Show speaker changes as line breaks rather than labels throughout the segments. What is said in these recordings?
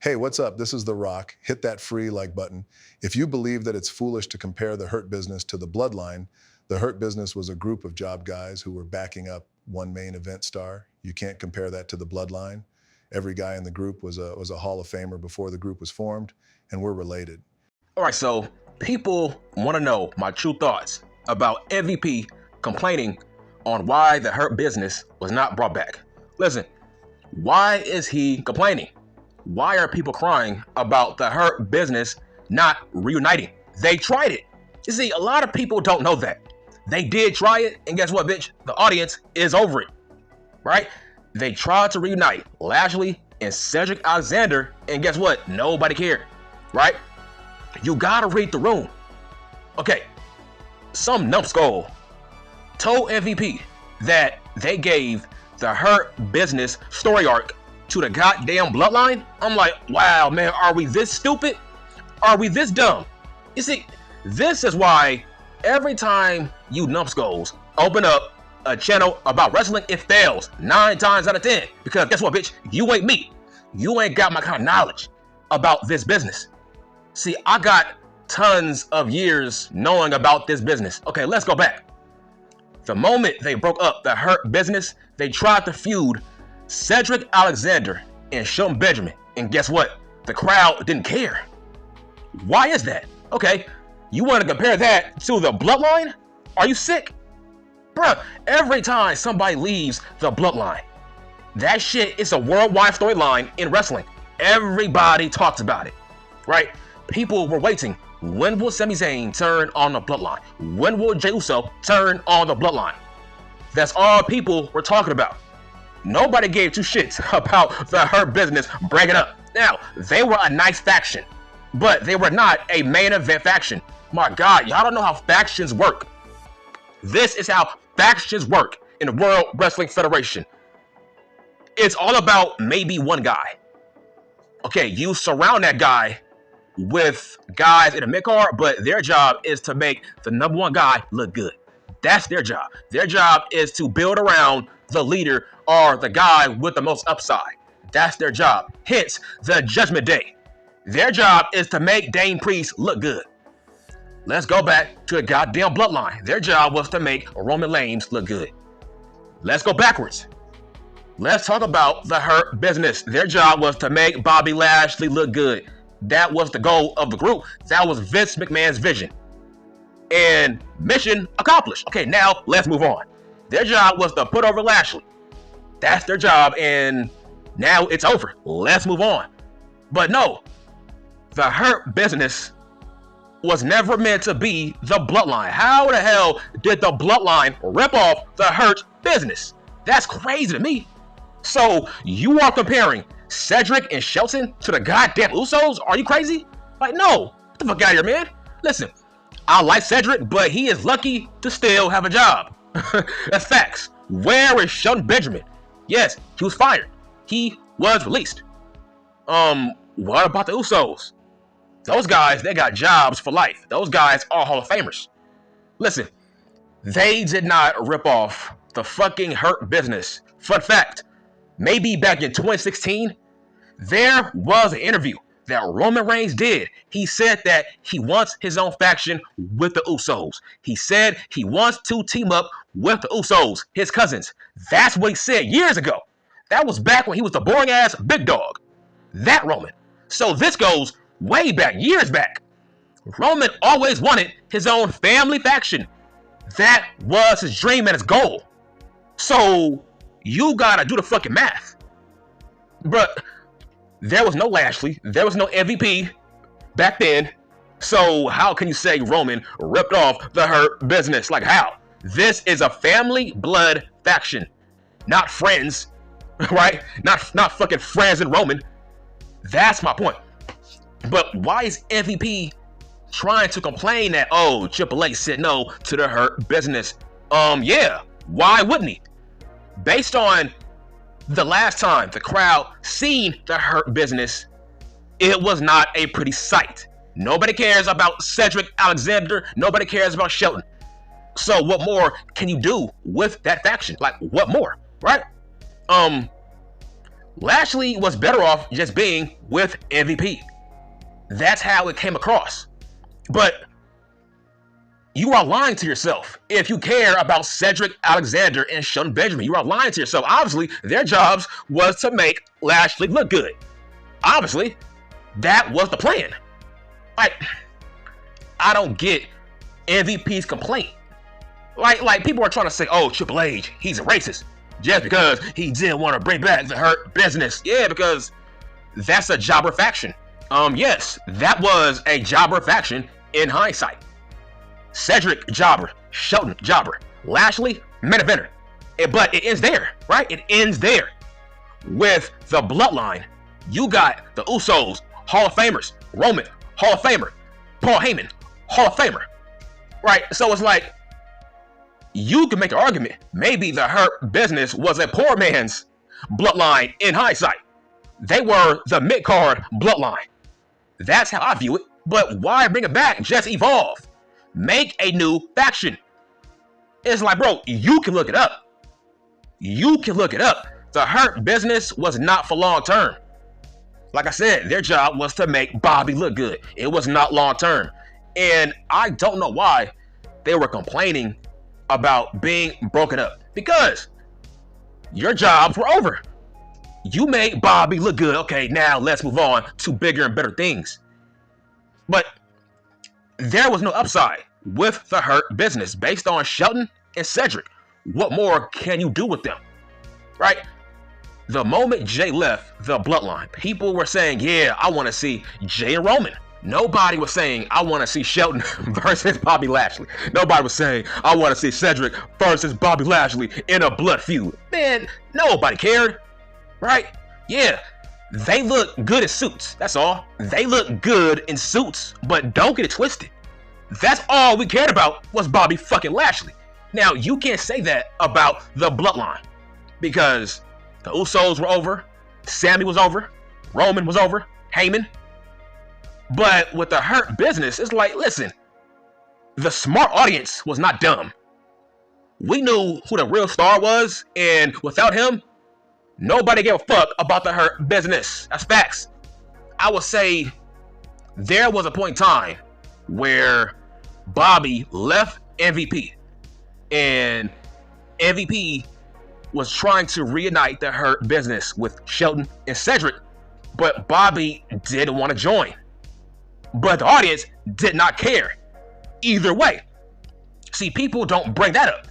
Hey, what's up? This is The Rock. Hit that free like button. If you believe that it's foolish to compare the Hurt Business to the Bloodline, the Hurt Business was a group of job guys who were backing up one main event star. You can't compare that to the Bloodline. Every guy in the group was a Hall of Famer before the group was formed, and we're related.
All right, so people want to know my true thoughts about MVP complaining on why the Hurt Business was not brought back. Listen, why is he complaining? Why are people crying about the Hurt Business not reuniting? They tried it. You see, a lot of people don't know that. They did try it, and guess what, bitch? The audience is over it, right? They tried to reunite Lashley and Cedric Alexander, and guess what? Nobody cared, right? You gotta read the room. Okay, some numbskull told MVP that they gave the Hurt Business story arc to the goddamn Bloodline. I'm like, wow, man, are we this stupid? Are we this dumb? You see, this is why every time you numbskulls open up a channel about wrestling, it fails 9 times out of 10. Because guess what, bitch? You ain't me. You ain't got my kind of knowledge about this business. See, I got tons of years knowing about this business. Okay, let's go back. The moment they broke up the Hurt Business, they tried to feud Cedric Alexander and Shelton Benjamin. And guess what? The crowd didn't care. Why is that? Okay, you want to compare that to the Bloodline? Are you sick? Bruh, every time somebody leaves the Bloodline, that shit is a worldwide storyline in wrestling. Everybody talks about it, right? People were waiting. When will Sami Zayn turn on the Bloodline? When will Jey Uso turn on the Bloodline? That's all people were talking about. Nobody gave 2 shits about the Hurt Business breaking up. Now, they were a nice faction, but they were not a main event faction. My God, y'all don't know how factions work. This is how factions work in the World Wrestling Federation. It's all about maybe one guy. Okay, you surround that guy with guys in the mid-card, but their job is to make the number 1 guy look good. That's their job. Their job is to build around the leader or the guy with the most upside. That's their job. Hence, the Judgment Day. Their job is to make Dane Priest look good. Let's go back to the goddamn Bloodline. Their job was to make Roman Reigns look good. Let's go backwards. Let's talk about the Hurt Business. Their job was to make Bobby Lashley look good. That was the goal of the group. That was Vince McMahon's vision. And mission accomplished. Okay, now let's move on. Their job was to put over Lashley. That's their job, and now it's over. Let's move on. But no, the Hurt Business was never meant to be the Bloodline. How the hell did the Bloodline rip off the Hurt Business? That's crazy to me. So you are comparing Cedric and Shelton to the goddamn Usos? Are you crazy? Like, no. Get the fuck out of here, man. Listen, I like Cedric, but he is lucky to still have a job. That's facts. Where is Shelton Benjamin? Yes, he was fired. He was released. What about the Usos? Those guys, they got jobs for life. Those guys are Hall of Famers. Listen, they did not rip off the fucking Hurt Business. Fun fact, maybe back in 2016, there was an interview that Roman Reigns did. He said that he wants his own faction with the Usos. He said he wants to team up with the Usos, his cousins. That's what he said years ago. That was back when he was the boring ass big dog. That Roman. So this goes way back, years back. Roman always wanted his own family faction. That was his dream and his goal. So you gotta do the fucking math. But there was no Lashley. There was no MVP back then. So how can you say Roman ripped off the Hurt Business? Like, how? This is a family blood faction, not friends, right? Not fucking friends and Roman. That's my point. But why is MVP trying to complain that, oh, Triple H said no to the Hurt Business? Yeah, why wouldn't he? Based on the last time the crowd seen the Hurt Business, it was not a pretty sight. Nobody cares about Cedric Alexander. Nobody cares about Shelton. So what more can you do with that faction? Like, what more, right? Lashley was better off just being with MVP. That's how it came across. But you are lying to yourself if you care about Cedric Alexander and Shelton Benjamin. You are lying to yourself. Obviously, their jobs was to make Lashley look good. Obviously, that was the plan. Like, I don't get MVP's complaint. Like people are trying to say, oh, Triple H, he's a racist just because he didn't want to bring back the Hurt Business. Yeah, because that's a jobber faction. Yes, that was a jobber faction in hindsight. Cedric, jobber. Shelton, jobber. Lashley, main eventer. But it ends there, right? It ends there. With the bloodline, you got the Usos, Hall of Famers. Roman, Hall of Famer. Paul Heyman, Hall of Famer. Right? So it's like, you can make an argument. Maybe the Hurt Business was a poor man's bloodline in hindsight. They were the mid-card bloodline. That's how I view it. But why bring it back? Just evolve. Make a new faction. It's like, bro, you can look it up. You can look it up. The Hurt Business was not for long term. Like I said, their job was to make Bobby look good. It was not long term. And I don't know why they were complaining about being broken up. Because your jobs were over. You made Bobby look good. Okay, now let's move on to bigger and better things. But there was no upside with the Hurt Business based on Shelton and Cedric. What more can you do with them? Right? The moment Jay left the bloodline, people were saying, yeah, I want to see Jay and Roman. Nobody was saying, I want to see Shelton versus Bobby Lashley. Nobody was saying, I want to see Cedric versus Bobby Lashley in a blood feud. Man, nobody cared. Right? Yeah. They look good in suits. That's all. They look good in suits, but don't get it twisted. That's all we cared about was Bobby fucking Lashley. Now, you can't say that about the bloodline because the Usos were over, Sammy was over, Roman was over, Heyman. But with the Hurt Business, it's like, listen, the smart audience was not dumb. We knew who the real star was, and without him, nobody gave a fuck about the Hurt Business. That's facts. I would say there was a point in time where Bobby left MVP and MVP was trying to reunite the Hurt Business with Shelton and Cedric, but Bobby didn't want to join. But the audience did not care either way. See, people don't bring that up.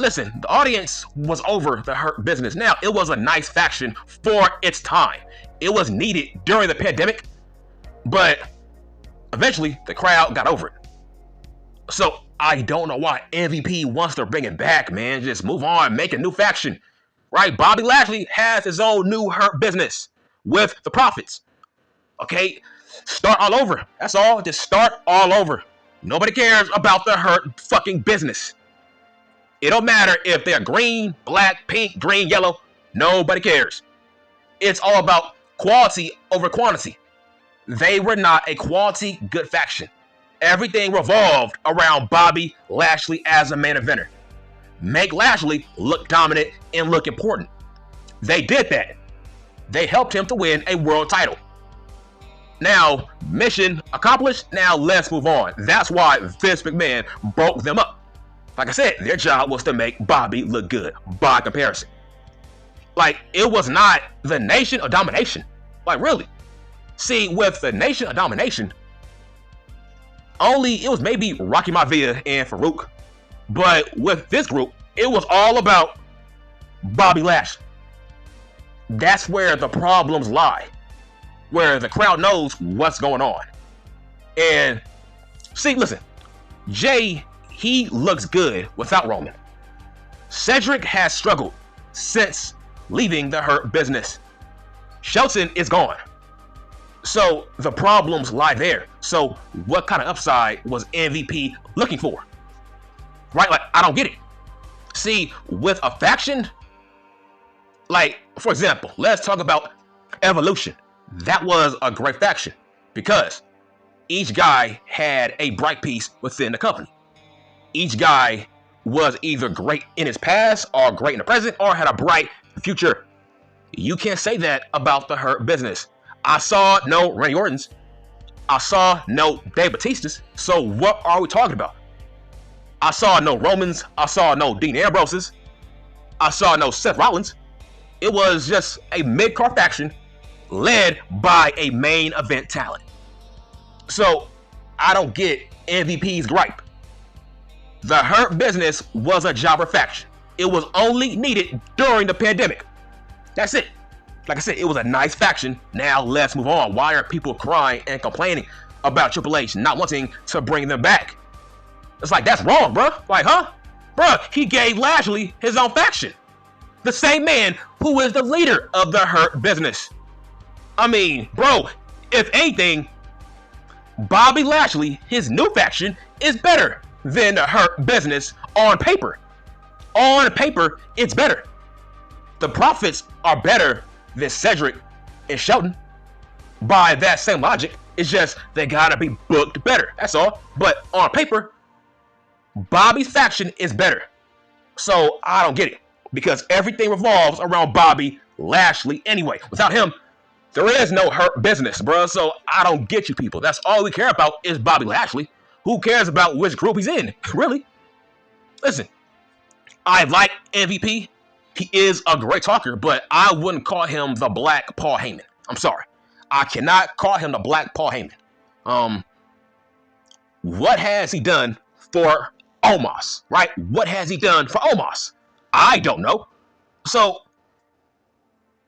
Listen, the audience was over the Hurt Business. Now, it was a nice faction for its time. It was needed during the pandemic, but eventually the crowd got over it. So I don't know why MVP wants to bring it back, man. Just move on, make a new faction, right? Bobby Lashley has his own new Hurt Business with the Profits. Okay, start all over. That's all. Just start all over. Nobody cares about the Hurt fucking Business. It don't matter if they're green, black, pink, green, yellow. Nobody cares. It's all about quality over quantity. They were not a quality good faction. Everything revolved around Bobby Lashley as a main eventer. Make Lashley look dominant and look important. They did that. They helped him to win a world title. Now, mission accomplished. Now let's move on. That's why Vince McMahon broke them up. Like I said, their job was to make Bobby look good by comparison. Like, it was not the Nation of Domination. Like, really. See, with the Nation of Domination, it was maybe Rocky Maivia and Farouk. But with this group, it was all about Bobby Lashley. That's where the problems lie. Where the crowd knows what's going on. And, see, listen. Jay, he looks good without Roman. Cedric has struggled since leaving the Hurt Business. Shelton is gone. So the problems lie there. So what kind of upside was MVP looking for? Right? Like, I don't get it. See, with a faction, like, for example, let's talk about Evolution. That was a great faction because each guy had a bright piece within the company. Each guy was either great in his past or great in the present or had a bright future. You can't say that about the Hurt Business. I saw no Randy Ortons. I saw no Dave Batistas. So what are we talking about? I saw no Romans. I saw no Dean Ambroses. I saw no Seth Rollins. It was just a mid-card faction led by a main event talent. So I don't get MVP's gripe. The Hurt Business was a jobber faction. It was only needed during the pandemic. That's it. Like I said, it was a nice faction. Now let's move on. Why are people crying and complaining about Triple H not wanting to bring them back? It's like, that's wrong, bruh. Like, huh? Bruh, he gave Lashley his own faction. The same man who is the leader of the Hurt Business. I mean, bro, if anything, Bobby Lashley, his new faction, is better than the Hurt Business on paper. On paper, it's better. The Profits are better than Cedric and Shelton. By that same logic, it's just they gotta be booked better. That's all. But on paper, Bobby's faction is better. So I don't get it. Because everything revolves around Bobby Lashley anyway. Without him, there is no Hurt Business, bro. So I don't get you people. That's all we care about is Bobby Lashley. Who cares about which group he's in? Really? Listen, I like MVP. He is a great talker, but I wouldn't call him the Black Paul Heyman. I'm sorry. I cannot call him the Black Paul Heyman. What has he done for Omos, right? What has he done for Omos? I don't know. So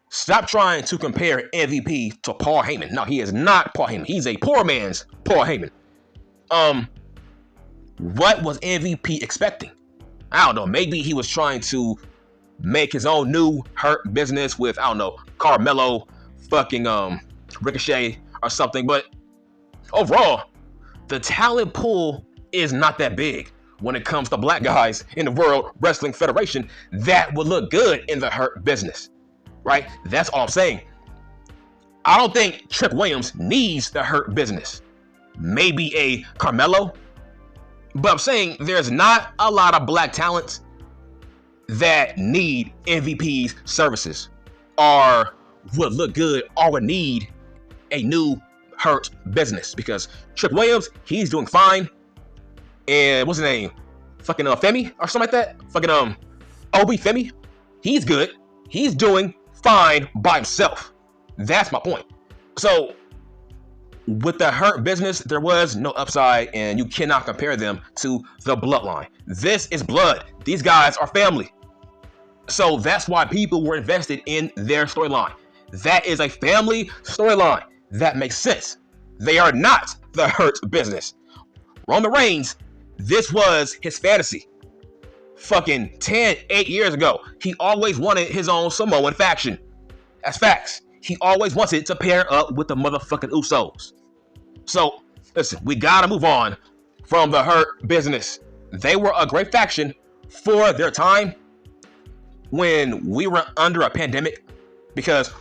stop trying to compare MVP to Paul Heyman. No, he is not Paul Heyman. He's a poor man's Paul Heyman. What was MVP expecting? I don't know. Maybe he was trying to make his own new Hurt Business with, I don't know, Carmelo, fucking Ricochet or something. But overall, the talent pool is not that big when it comes to black guys in the World Wrestling Federation that would look good in the Hurt Business, right? That's all I'm saying. I don't think Trick Williams needs the Hurt Business. Maybe a Carmelo, but I'm saying there's not a lot of black talents that need MVP's services or would look good or would need a new Hurt Business, because Trick Williams, he's doing fine. And what's his name? Fucking Femi or something like that. Fucking Obi Femi. He's good. He's doing fine by himself. That's my point. So with the Hurt Business, there was no upside, and you cannot compare them to the Bloodline. This is blood. These guys are family. So that's why people were invested in their storyline. That is a family storyline. That makes sense. They are not the Hurt Business. Roman Reigns, this was his fantasy. Fucking 8 years ago, he always wanted his own Samoan faction. That's facts. He always wanted to pair up with the motherfucking Usos. So, listen, we gotta move on from the Hurt Business. They were a great faction for their time when we were under a pandemic, because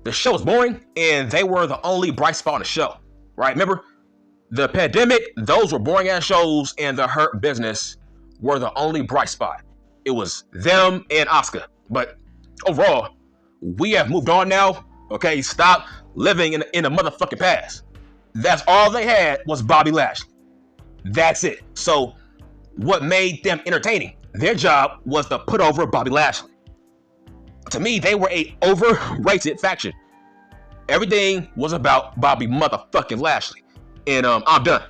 the show was boring and they were the only bright spot on the show, right? Remember? The pandemic, those were boring ass shows, and the Hurt Business were the only bright spot. It was them and Asuka. But overall, we have moved on now. Okay, stop living in the motherfucking past. That's all they had was Bobby Lashley. That's it. So what made them entertaining? Their job was to put over Bobby Lashley. To me, they were a overrated faction. Everything was about Bobby motherfucking Lashley. And I'm done.